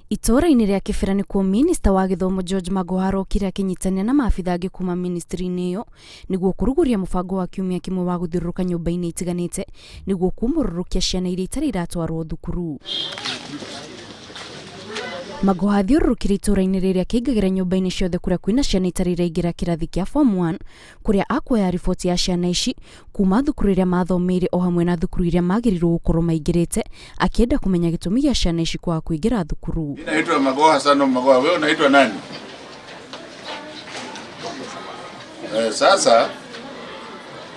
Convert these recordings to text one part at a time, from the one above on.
Itora-inĩ rĩa Kĩbĩra nĩkuo Minista wa Gĩthomo George Magoha arokire akĩnyitanĩra na maabitha angĩ kuma ministry-inĩ ĩyo nĩguo kũrugũria mũbango wa kiumia kĩmwe wa gũthiũrũrũka nyũmba-inĩ itiganĩte nĩguo kumũrũrũkia ciana iria itarĩ iratwarwo thukuru. Magoha athiũrũrũkire itora-inĩ rĩrĩa akĩingagĩra nyũmba-inĩ ciothe kũrĩa kwĩna ciana itarĩ iraingĩra kĩrathi kĩa form 1 kũrĩa akuoya riboti ya ciana ici kuma thukuru iria mathomeire o hamwe na thukuru iria magĩrĩirwo gũkorwo maingĩrĩte akĩenda kũmenya gĩtũmi gĩa ciana ici kwaga kũingĩra thukuru. Naitwa Magoha Sano Magoha, wewe unaitwa nani? Sasa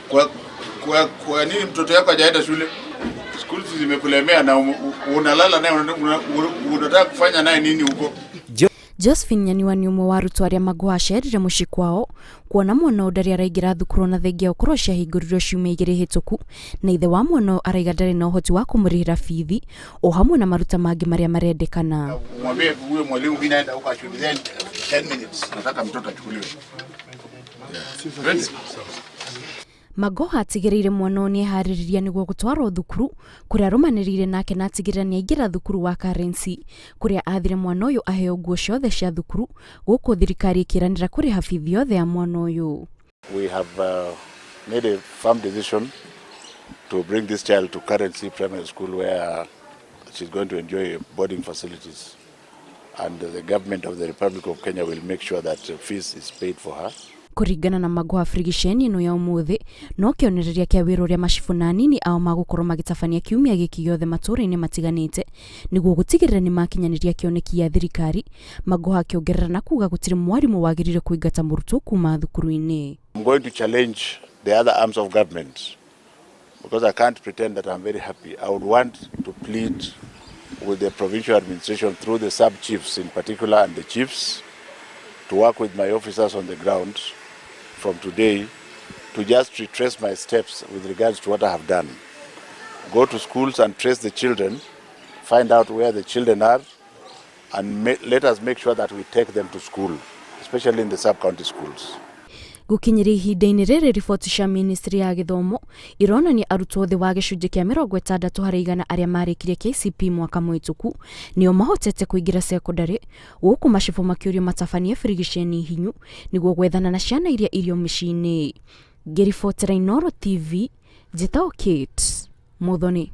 kwa nini mtoto yako hajaenda shule? Skuli zimekulemea na unalala naye, unataka kufanya naye nini huko? Josephine Nyaniwa ni umwe wa arutwo arĩa Magoha acerire mũciĩ kwao kuona mwana ndarĩ araingĩra thukuru na thengia ũkorwo ciahingũrirwo ciumia 2 hĩtũku na ithe wa mwana araiga ndarĩ na ũhoti wa kũmũrĩhĩra bithi o hamwe na maruta mangĩ marĩa marendekana. Mwambie huyo mwalimu mimi naenda huko ashughulikie 10 minutes, nataka mtoto achukuliwe. Magoha atigĩrĩire mwana ũyũ nĩeharĩrĩria nĩguo gũtwarwo thukuru kũrĩa arũmanĩrĩire nake na atigĩrĩra nĩaingĩra thukuru wa Currency kũrĩa athire mwana ũyũ aheo nguo ciothe cia thukuru gũkũ thirikari ĩkĩranĩra kũrĩha bithi yothe ya mwana ũyũ. We have made a firm decision to bring this child to Currency Primary School where she's going to enjoy boarding facilities, and the government of the Republic of Kenya will make sure that fees is paid for her. Kũringana na Magoha, frigisheni ĩno ya ũmũthĩ no kĩonereria kĩa wĩra ũrĩa macibũ na nini ao magũkorwo magĩtabania kiumia gĩkĩ gĩothe matũũra-inĩ matiganĩte nĩguo gũtigĩrĩra nĩ makinyanĩria kĩoneki ya thirikari. Magoha akĩongerera na kuga gũtirĩ mwarimũ wagĩrĩire kũingata mũrutwo kuma thukuru-inĩ. I'm going to challenge the other arms of government because I can't pretend that I'm very happy. I would want to plead with the provincial administration through the sub-chiefs in particular and the chiefs to work with my officers on the ground from today to just retrace my steps with regards to what I have done. Go to schools and trace the children, find out where the children are, and let us make sure that we take them to school, especially in the sub-county schools. Gũkinyĩria ihinda-inĩ rĩrĩ riboti cia Ministry ya Gĩthomo ironania arutwo thĩ wa gĩcunjĩ kĩa 60% arĩa marĩkirie KCPE mwaka mũhĩtũku nĩo mahotete kũingĩra secondary, gũkũ macibũ makĩũrio matabanie frigisheni hinyu nĩguo gwethana na ciana iria irio mĩciĩ-inĩ. Ngĩribotera Inooro TV, njĩtagwo Kate Muthoni.